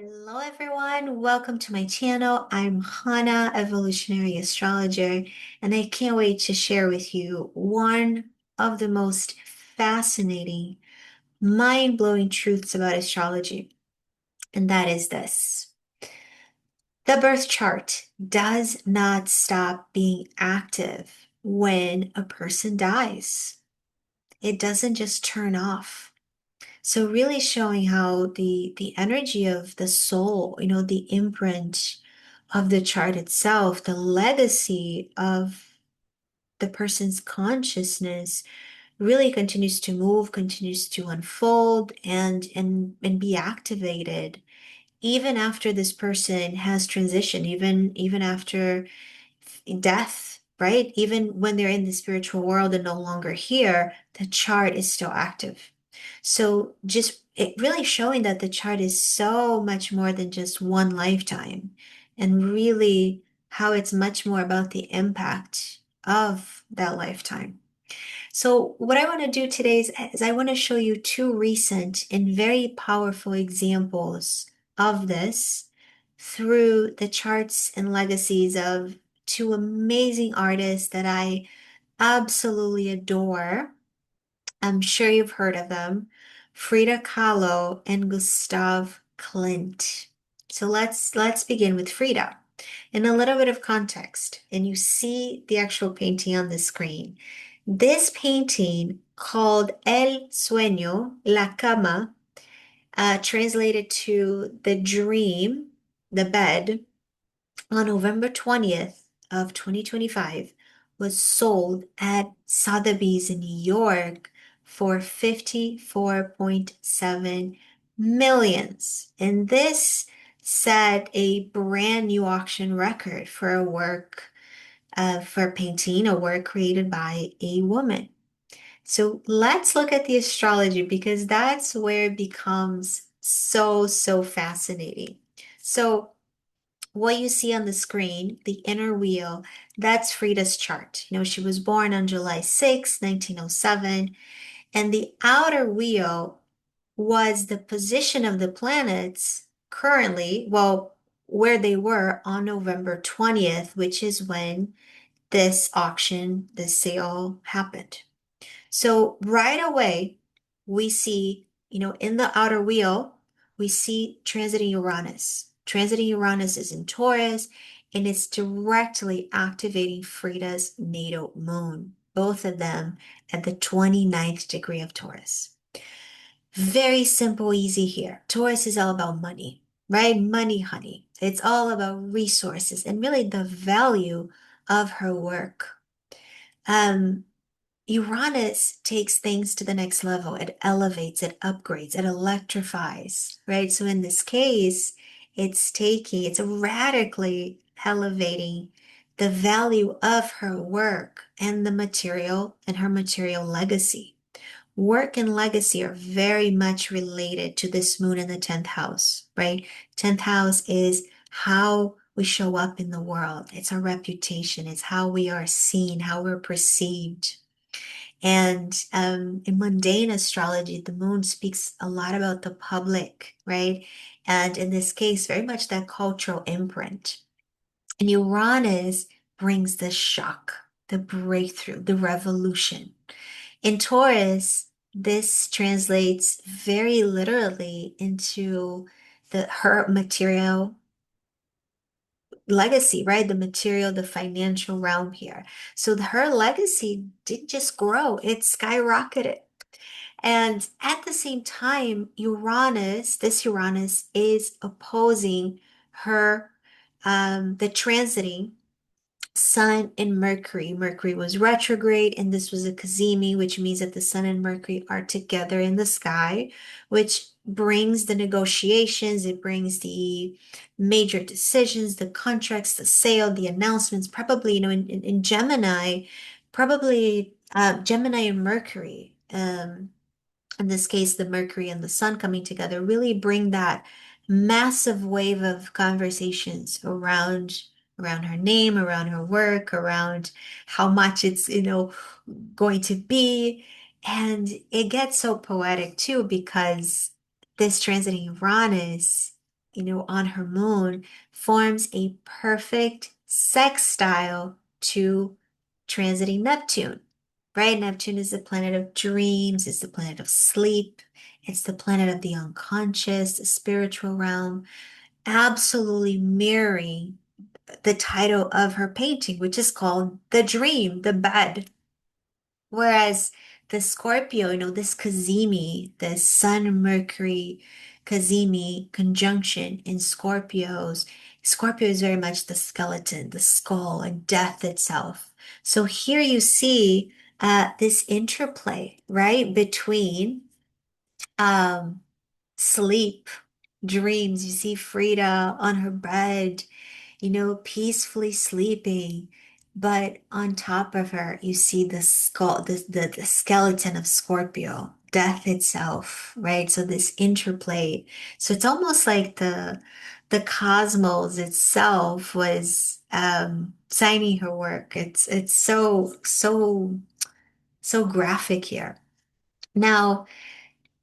Hello, everyone. Welcome to my channel. I'm Hana, evolutionary astrologer, and I can't wait to share with you one of the most fascinating, mind-blowing truths about astrology, and that is this. The birth chart does not stop being active when a person dies. It doesn't just turn off. So really showing how the energy of the soul, the imprint of the chart itself, the legacy of the person's consciousness really continues to move, continues to unfold and be activated even after this person has transitioned, even after death, right? Even when they're in the spiritual world and no longer here, the chart is still active. So just it really showing that the chart is so much more than just one lifetime, and really how it's much more about the impact of that lifetime. So what I want to do today is I want to show you two recent and very powerful examples of this through the charts and legacies of two amazing artists that I absolutely adore. I'm sure you've heard of them, Frida Kahlo and Gustav Klimt. So let's begin with Frida. In a little bit of context, and you see the actual painting on the screen. This painting called El Sueño, La Cama, translated to the dream, the bed, on November 20th of 2025 was sold at Sotheby's in New York for 54.7 millions. And this set a brand new auction record for a work for painting, a work created by a woman. So let's look at the astrology because that's where it becomes so fascinating. So what you see on the screen, the inner wheel, that's Frida's chart. She was born on July 6, 1907, and the outer wheel was the position of the planets currently, well, where they were on November 20th, which is when this auction, this sale happened. So right away, we see, in the outer wheel, we see transiting Uranus. Transiting Uranus is in Taurus, and it's directly activating Frida's natal moon, both of them at the 29th degree of Taurus. Very simple, easy here. Taurus is all about money, right? Money, honey. It's all about resources and really the value of her work. Um, Uranus takes things to the next level. It elevates, it upgrades, it electrifies, right? So in this case, it's radically elevating the value of her work and the material and her material legacy. Work and legacy are very much related to this moon in the 10th house, right? 10th house is how we show up in the world. It's our reputation. It's how we are seen, how we're perceived. And in mundane astrology, the moon speaks a lot about the public, right? And in this case, very much that cultural imprint. And Uranus brings the shock, the breakthrough, the revolution. In Taurus, this translates very literally into her material legacy, right? The material, the financial realm here. So her legacy didn't just grow, it skyrocketed. And at the same time, this Uranus is opposing her, the transiting Sun and Mercury. Mercury was retrograde, and this was a cazimi, which means that the Sun and Mercury are together in the sky, which brings the negotiations, it brings the major decisions, the contracts, the sale, the announcements. Probably, in Gemini, probably Gemini and Mercury. In this case, the Mercury and the Sun coming together really bring that massive wave of conversations around her name, around her work, around how much it's, going to be. And it gets so poetic too, because this transiting Uranus on her moon, forms a perfect sextile to transiting Neptune, right? Neptune is the planet of dreams, it's the planet of sleep, it's the planet of the unconscious, the spiritual realm, absolutely mirroring the title of her painting, which is called The Dream, the Bed. Whereas the Scorpio, this Cazimi, the Sun Mercury Cazimi conjunction in Scorpio is very much the skeleton, the skull, and death itself. So here you see this interplay, right, between um, sleep, dreams. You see Frida on her bed, peacefully sleeping. But on top of her, you see the skull, the skeleton of Scorpio, death itself, right? So this interplay. So it's almost like the cosmos itself was signing her work. It's so graphic here. Now,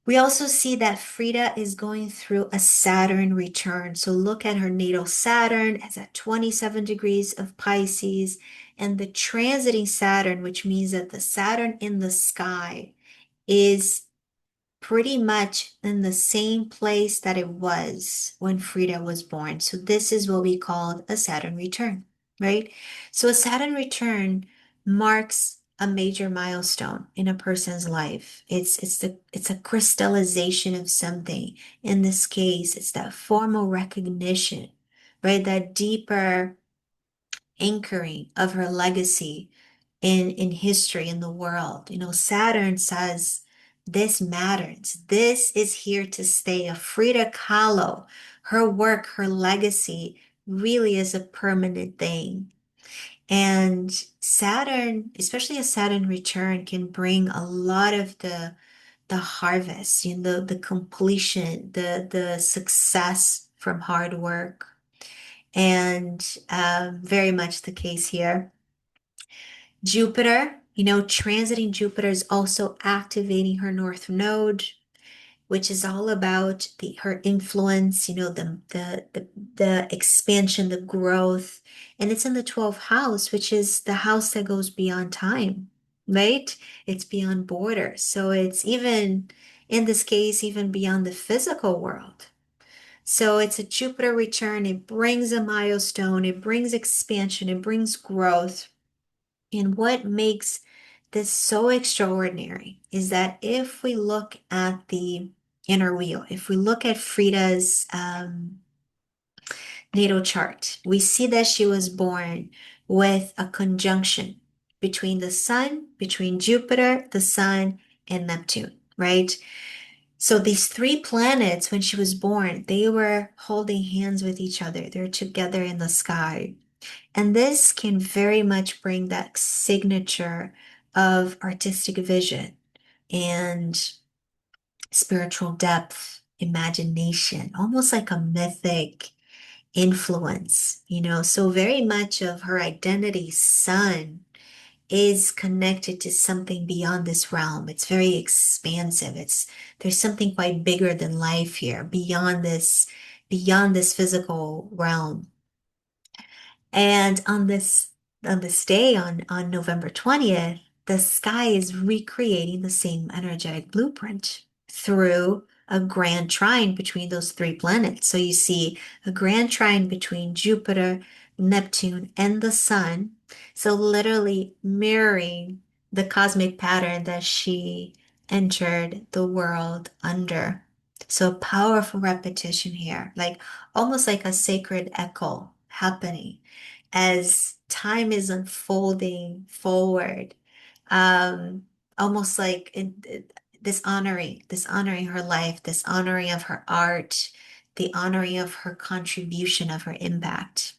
we also see that Frida is going through a Saturn return. So look at her natal Saturn. It's at 27 degrees of Pisces, and the transiting Saturn, which means that the Saturn in the sky is pretty much in the same place that it was when Frida was born. So this is what we call a Saturn return, right? So a Saturn return marks a major milestone in a person's life. It's a crystallization of something. In this case, it's that formal recognition, right? That deeper anchoring of her legacy in history in the world. Saturn says this matters. This is here to stay. A Frida Kahlo, her work, her legacy really is a permanent thing. And Saturn, especially a Saturn return, can bring a lot of the harvest, the completion, the success from hard work. And very much the case here. Jupiter, transiting Jupiter is also activating her North Node, which is all about her influence, the expansion, the growth. And it's in the 12th house, which is the house that goes beyond time, right? It's beyond borders. So it's even, in this case, even beyond the physical world. So it's a Jupiter return. It brings a milestone, it brings expansion, it brings growth. And what makes this so extraordinary is that if we look at the inner wheel, if we look at Frida's natal chart, we see that she was born with a conjunction between the sun, between Jupiter, the sun, and Neptune, right? So these three planets, when she was born, they were holding hands with each other. They're together in the sky. And this can very much bring that signature of artistic vision and spiritual depth, imagination, almost like a mythic influence, So very much of her identity, sun, is connected to something beyond this realm. It's very expansive. There's something quite bigger than life here, beyond this physical realm. And on this day, on November 20th, the sky is recreating the same energetic blueprint through a grand trine between those three planets. So you see a grand trine between Jupiter, Neptune, and the Sun. So literally mirroring the cosmic pattern that she entered the world under. So powerful repetition here, like almost like a sacred echo happening as time is unfolding forward, um, almost like this honoring her life, this honoring of her art, the honoring of her contribution, of her impact.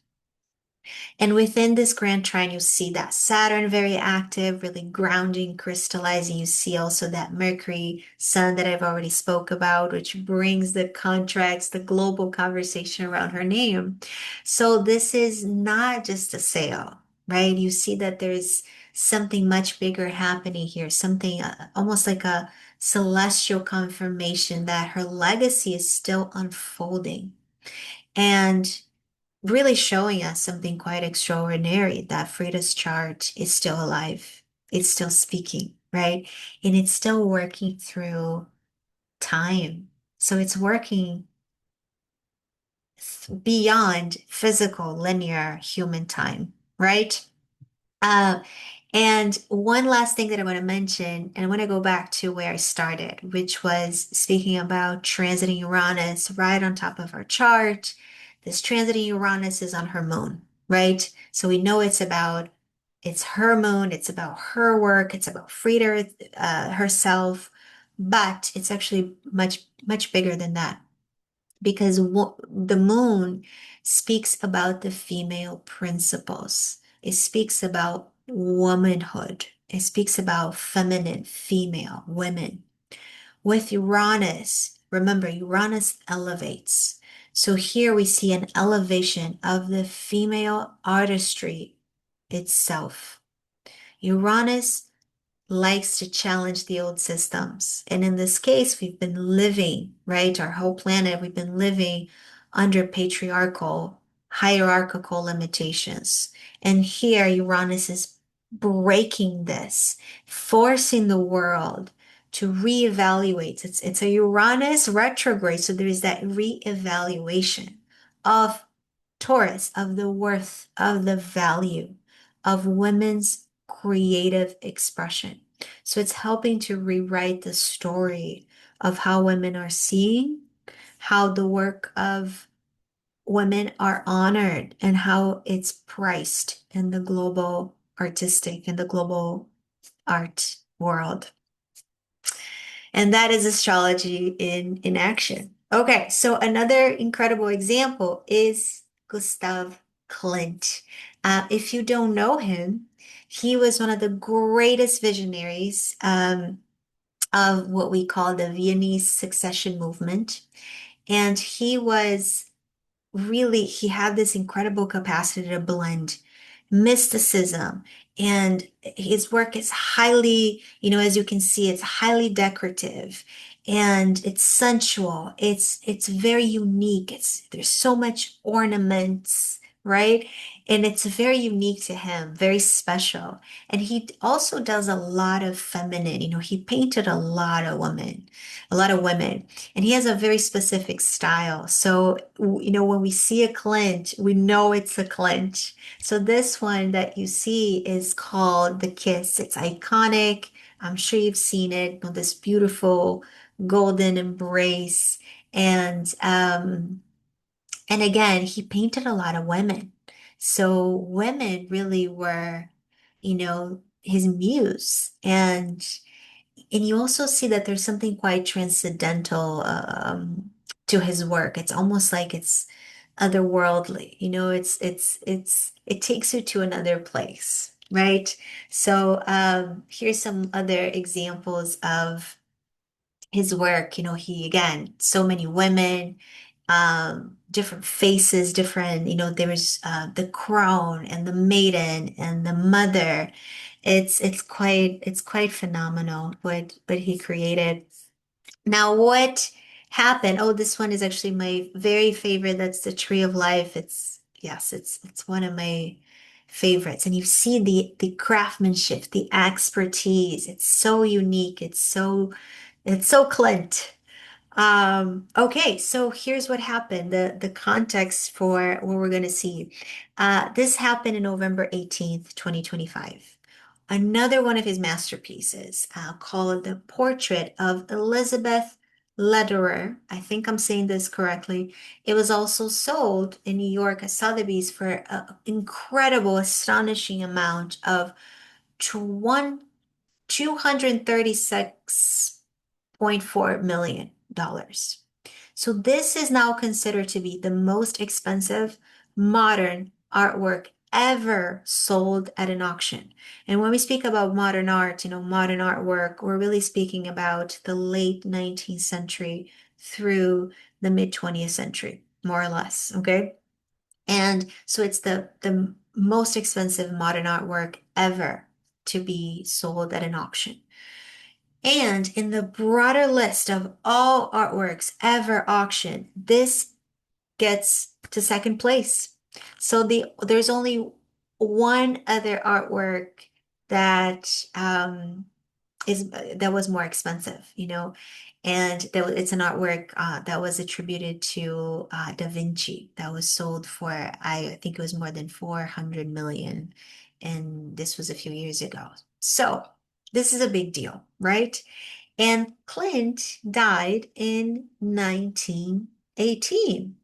And within this grand trine, you see that Saturn very active, really grounding, crystallizing. You see also that Mercury, Sun that I've already spoke about, which brings the contracts, the global conversation around her name. So this is not just a sale, right? You see that there's something much bigger happening here, something almost like a celestial confirmation that her legacy is still unfolding. and really showing us something quite extraordinary that Frida's chart is still alive. It's still speaking, right? And it's still working through time. So it's working beyond physical, linear human time, right? Uh, and one last thing that I want to mention, and I want to go back to where I started, which was speaking about transiting Uranus right on top of our chart. This transiting Uranus is on her moon, right? So we know it's her moon, it's about her work, it's about Frida herself, but it's actually much, much bigger than that because the moon speaks about the female principles. It speaks about womanhood. It speaks about feminine, female, women. With Uranus, remember, Uranus elevates. So here we see an elevation of the female artistry itself. Uranus likes to challenge the old systems. And in this case, we've been living, right? Our whole planet, we've been living under patriarchal, hierarchical limitations. And here, Uranus is breaking this, forcing the world to reevaluate. It's a Uranus retrograde, so there is that reevaluation of Taurus, of the worth, of the value of women's creative expression. So it's helping to rewrite the story of how women are seen, how the work of women are honored, and how it's priced in the global artistic and the global art world. And that is astrology in action. Okay, so another incredible example is Gustav Klimt. If you don't know him, he was one of the greatest visionaries of what we call the Viennese succession movement. And he had this incredible capacity to blend mysticism, and his work is highly, as you can see, it's highly decorative and it's sensual. It's very unique. There's so much ornaments, right? And it's very unique to him, very special. And he also does a lot of feminine, he painted a lot of women. And he has a very specific style. So, when we see a Clint, we know it's a Clint. So this one that you see is called The Kiss. It's iconic. I'm sure you've seen it, this beautiful golden embrace. And again, he painted a lot of women. So women really were, his muse. And you also see that there's something quite transcendental to his work. It's almost like it's otherworldly. It takes you to another place, right? So here's some other examples of his work. He again, so many women, different faces, different. There's the crone and the maiden and the mother. It's quite phenomenal what he created. Now, what happened? Oh, this one is actually my very favorite. That's the Tree of Life. It's one of my favorites. And you see the craftsmanship, the expertise. It's so unique. It's so Clint. Okay, so here's what happened. The context for what we're going to see. This happened in November 18th, 2025. Another one of his masterpieces, called The Portrait of Elizabeth Lederer. I think I'm saying this correctly. It was also sold in New York at Sotheby's for an incredible, astonishing amount of one $236.4 million. So this is now considered to be the most expensive modern artwork ever sold at an auction. And when we speak about modern art, modern artwork, we're really speaking about the late 19th century through the mid 20th century, more or less, okay? And so it's the most expensive modern artwork ever to be sold at an auction. And in the broader list of all artworks ever auctioned, this gets to second place. So there's only one other artwork that that was more expensive, and it's an artwork that was attributed to Da Vinci that was sold for I think it was more than 400 million, and this was a few years ago. So this is a big deal, right? And Klimt died in 1918.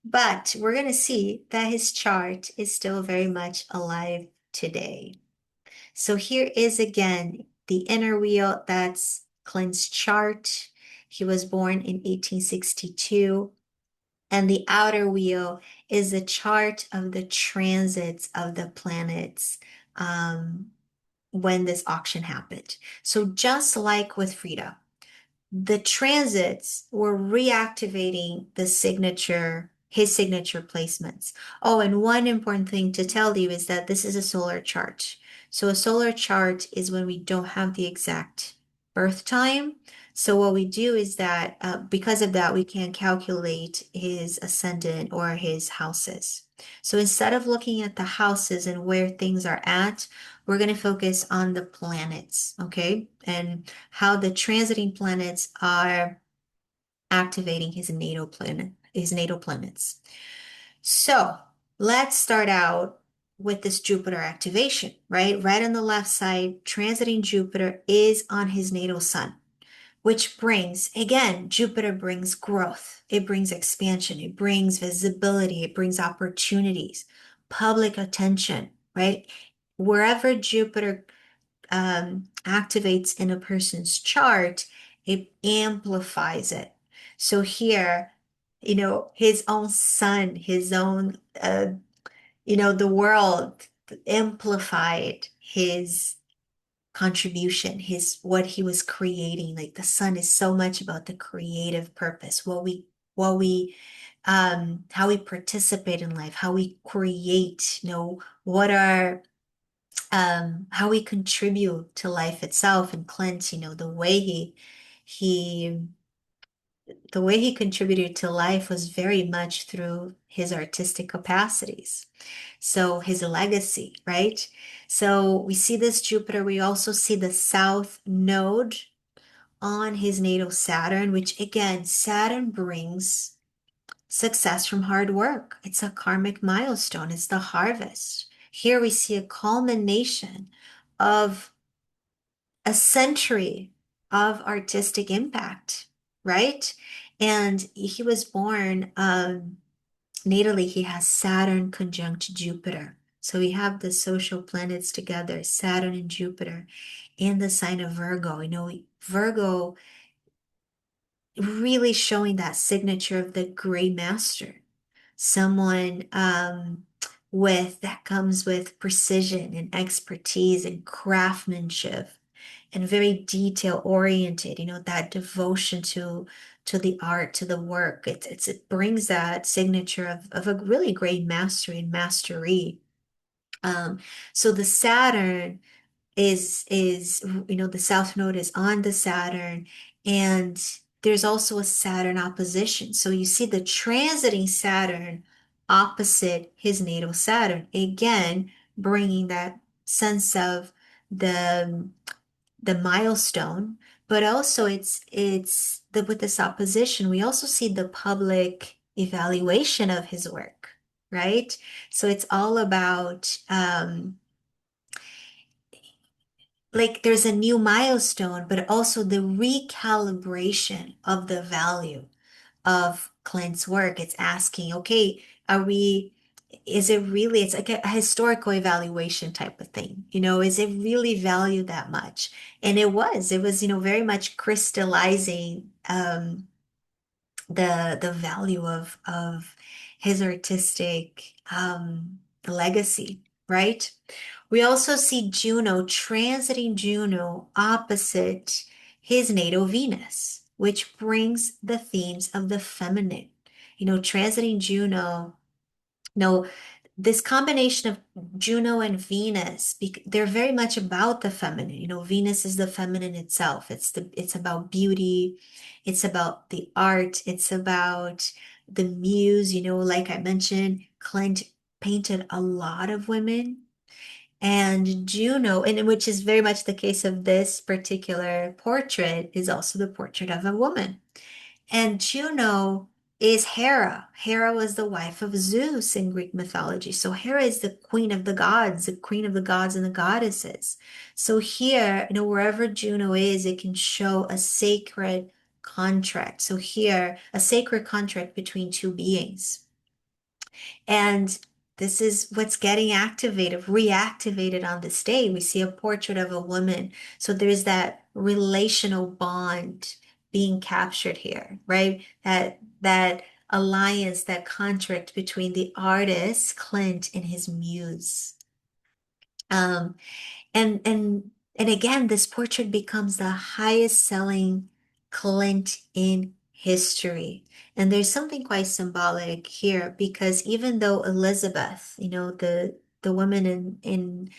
But we're going to see that his chart is still very much alive today. So here is again the inner wheel. That's Clint's chart. He was born in 1862. And the outer wheel is a chart of the transits of the planets when this auction happened. So just like with Frida, the transits were reactivating his signature placements. Oh, and one important thing to tell you is that this is a solar chart. So a solar chart is when we don't have the exact birth time. So what we do is that because of that, we can calculate his ascendant or his houses. So instead of looking at the houses and where things are at, we're going to focus on the planets, okay? And how the transiting planets are activating his natal planets. So let's start out with this Jupiter activation, right? Right on the left side, transiting Jupiter is on his natal sun, which brings, again, Jupiter brings growth, it brings expansion, it brings visibility, it brings opportunities, public attention, right? Wherever Jupiter activates in a person's chart, it amplifies it. So here, his own sun, his own, the world amplified his contribution, his what he was creating. Like the sun is so much about the creative purpose, how we participate in life, how we create, what are how we contribute to life itself. And Clint, he the way he contributed to life was very much through his artistic capacities. So his legacy, right? So we see this Jupiter. We also see the South Node on his natal Saturn, which again, Saturn brings success from hard work. It's a karmic milestone. It's the harvest. Here we see a culmination of a century of artistic impact, right? And he was born natally, he has Saturn conjunct Jupiter. So we have the social planets together, Saturn and Jupiter, in the sign of Virgo. Virgo really showing that signature of the gray master, someone with that comes with precision and expertise and craftsmanship and very detail oriented, that devotion to the art, to the work. It brings that signature of a really great mastery and mastery. So the Saturn is the South Node is on the Saturn, and there's also a Saturn opposition. So you see the transiting Saturn opposite his natal Saturn, again bringing that sense of the the milestone, but also with this opposition, we also see the public evaluation of his work, right? So it's all about like there's a new milestone, but also the recalibration of the value of Clint's work. It's asking, okay, it's like a historical evaluation type of thing, is it really valued that much? And it was, very much crystallizing the value of his artistic legacy, right? We also see Juno transiting Juno opposite his natal Venus, which brings the themes of the feminine. Transiting Juno, no, this combination of Juno and Venus, they're very much about the feminine. Venus is the feminine itself. It's about beauty. It's about the art. It's about the muse, like I mentioned, Clint painted a lot of women. And Juno, and which is very much the case of this particular portrait, is also the portrait of a woman. And Juno is Hera. Hera was the wife of Zeus in Greek mythology. So Hera is the queen of the queen of the gods and the goddesses. So here, wherever Juno is, it can show a sacred contract. So here, a sacred contract between two beings. And this is what's getting activated, reactivated on this day. We see a portrait of a woman. So there's that relational bond being captured here, right? That alliance, that contract between the artist, Clint, and his muse. Um, and again, this portrait becomes the highest selling Clint in history. And there's something quite symbolic here because even though Elizabeth, the woman in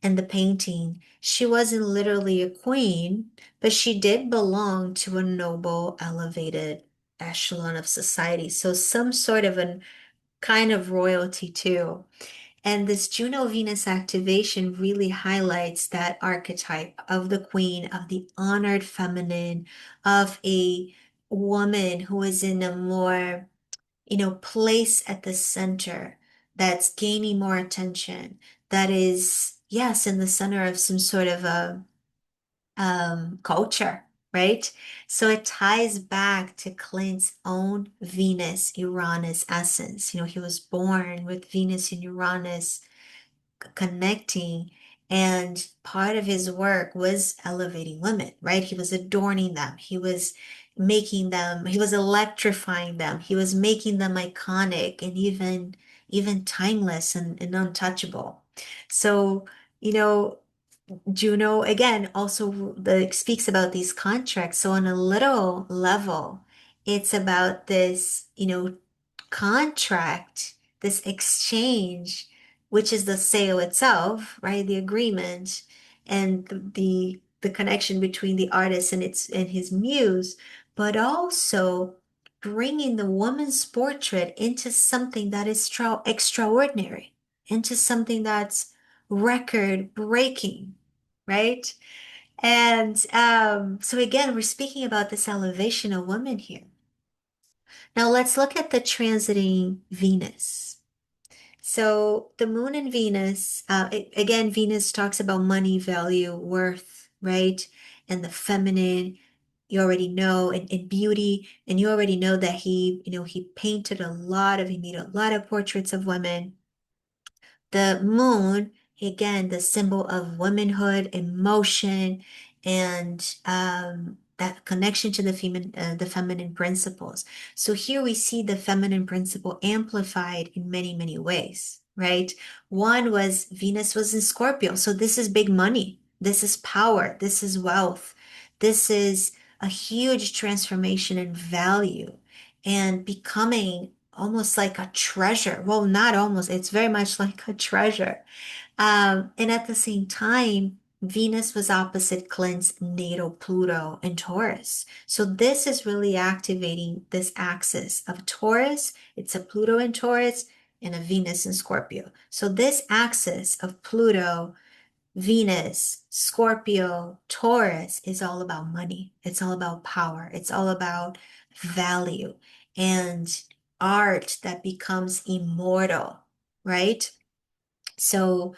the painting, she wasn't literally a queen, but she did belong to a noble, elevated echelon of society. So some sort of an kind of royalty too. And this Juno Venus activation really highlights that archetype of the queen, of the honored feminine, of a woman who is in a more, place at the center, that's gaining more attention, that is, yes, in the center of some sort of a culture, right? So it ties back to Clint's own Venus Uranus essence. He was born with Venus and Uranus connecting. And part of his work was elevating women, right? He was adorning them. He was making them, he was electrifying them. He was making them iconic and even timeless and untouchable. So, you know, Juno again also speaks about these contracts. So on a little level, it's about this, contract, this exchange, which is the sale itself, right? The agreement and the connection between the artist and his muse, but also bringing the woman's portrait into something that is extraordinary, into something that's record breaking, right? And so again, we're speaking about this elevation of women here. Now let's look at the transiting Venus. So the moon and Venus, again, Venus talks about money, value, worth, right? And the feminine, you already know, and beauty. And you already know that he painted he made a lot of portraits of women. The moon, again, the symbol of womanhood, emotion, and that connection to the feminine principles. So here we see the feminine principle amplified in many, many ways, right? One was Venus was in Scorpio. So this is big money. This is power. This is wealth. This is a huge transformation in value and becoming almost like a treasure. Well, not almost, it's very much like a treasure. And at the same time, Venus was opposite Clint's natal Pluto in Taurus. So this is really activating this axis of Taurus. It's a Pluto in Taurus and a Venus in Scorpio. So this axis of Pluto, Venus, Scorpio, Taurus is all about money. It's all about power. It's all about value and art that becomes immortal, right? So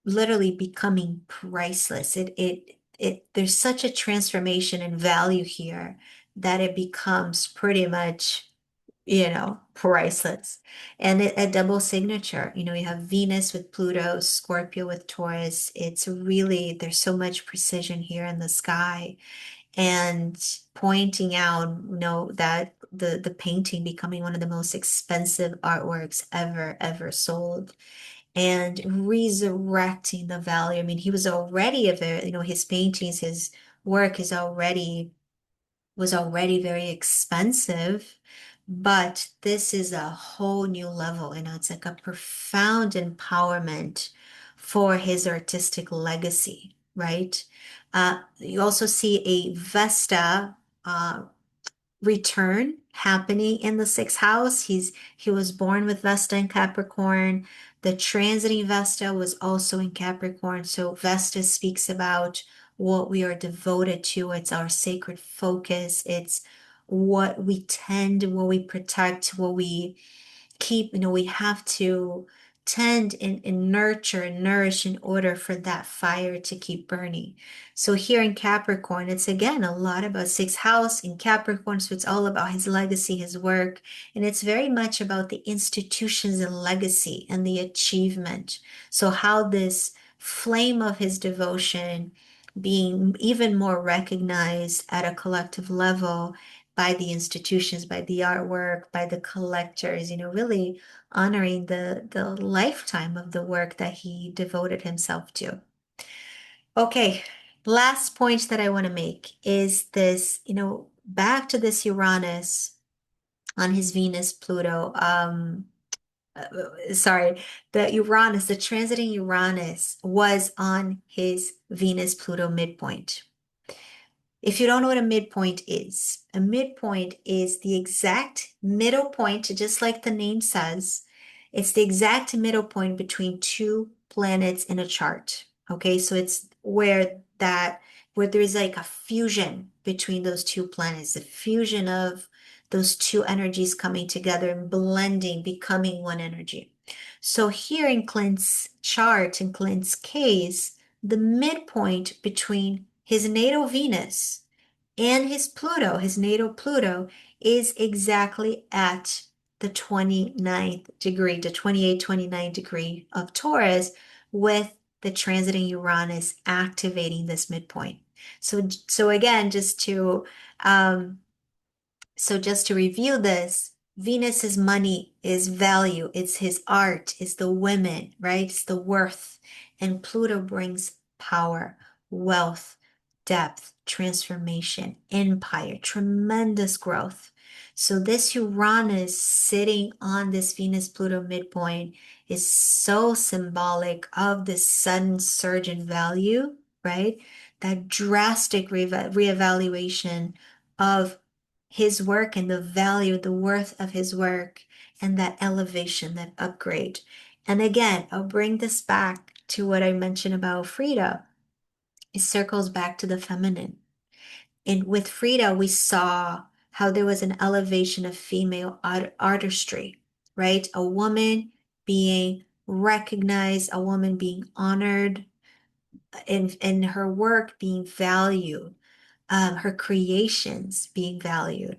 literally becoming priceless. There's such a transformation in value here that it becomes pretty much, priceless. And a double signature, you have Venus with Pluto, Scorpio with Taurus. It's really, there's so much precision here in the sky and pointing out, that the painting becoming one of the most expensive artworks ever sold and resurrecting the value. I mean, he was already a very, his paintings, his work was already very expensive, but this is a whole new level. It's like a profound empowerment for his artistic legacy, right? You also see a Vesta, uh, return happening in the sixth house. He was born with Vesta in Capricorn. The transiting Vesta was also in Capricorn. So Vesta speaks about what we are devoted to. It's our sacred focus. It's what we tend, what we protect, what we keep, we have to tend and nurture and nourish in order for that fire to keep burning. So here in Capricorn, it's again a lot about sixth house in Capricorn. So it's all about his legacy, his work, and it's very much about the institutions and legacy and the achievement. So how this flame of his devotion being even more recognized at a collective level by the institutions, by the artwork, by the collectors, really honoring the lifetime of the work that he devoted himself to. Okay, last point that I want to make is this, back to this Uranus on his Venus Pluto. Sorry, the transiting Uranus was on his Venus Pluto midpoint. If you don't know what a midpoint is the exact middle point, just like the name says. It's the exact middle point between two planets in a chart. Okay, so it's where there is like a fusion between those two planets, the fusion of those two energies coming together and blending, becoming one energy. So here in Clint's chart, in Clint's case, the midpoint between his natal Venus and his natal Pluto, is exactly at the 29th degree, the 28, 29 degree of Taurus, with the transiting Uranus activating this midpoint. So again, um, just to review this, Venus is money, is value, it's his art, it's the women, right? It's the worth. And Pluto brings power, wealth, depth, transformation, empire, tremendous growth. So this Uranus sitting on this Venus-Pluto midpoint is so symbolic of this sudden surge in value, right? That drastic reevaluation of his work and the value, the worth of his work, and that elevation, that upgrade. And again, I'll bring this back to what I mentioned about Frida. It circles back to the feminine. And with Frida, we saw how there was an elevation of female artistry, right? A woman being recognized, a woman being honored, and her work being valued, her creations being valued.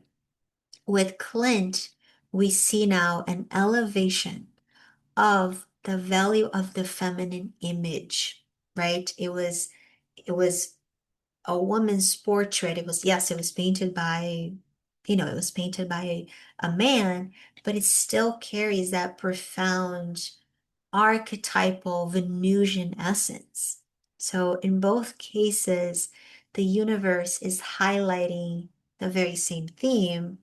With Clint, we see now an elevation of the value of the feminine image, right? It was a woman's portrait. Yes, it was painted by, it was painted by a man, but it still carries that profound archetypal Venusian essence. So in both cases, the universe is highlighting the very same theme,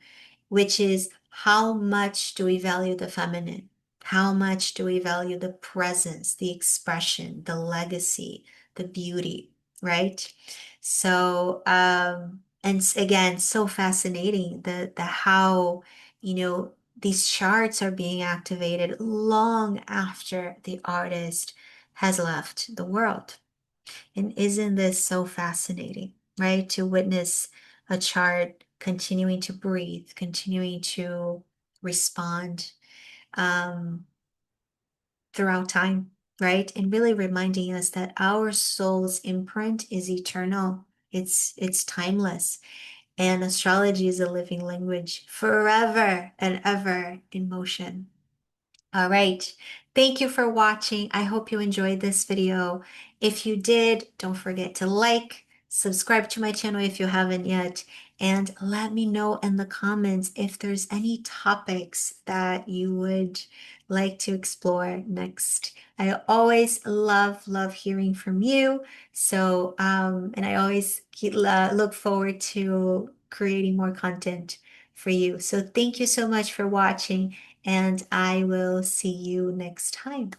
which is how much do we value the feminine? How much do we value the presence, the expression, the legacy, the beauty, right? So, and again, so fascinating the how, these charts are being activated long after the artist has left the world. And isn't this so fascinating, right? To witness a chart continuing to breathe, continuing to respond throughout time, right? And really reminding us that our soul's imprint is eternal. It's timeless. And astrology is a living language forever and ever in motion. All right. Thank you for watching. I hope you enjoyed this video. If you did, don't forget to like, subscribe to my channel if you haven't yet, and let me know in the comments if there's any topics that you would like to explore next. I always love hearing from you. So, and I always look forward to creating more content for you. So thank you so much for watching, and I will see you next time.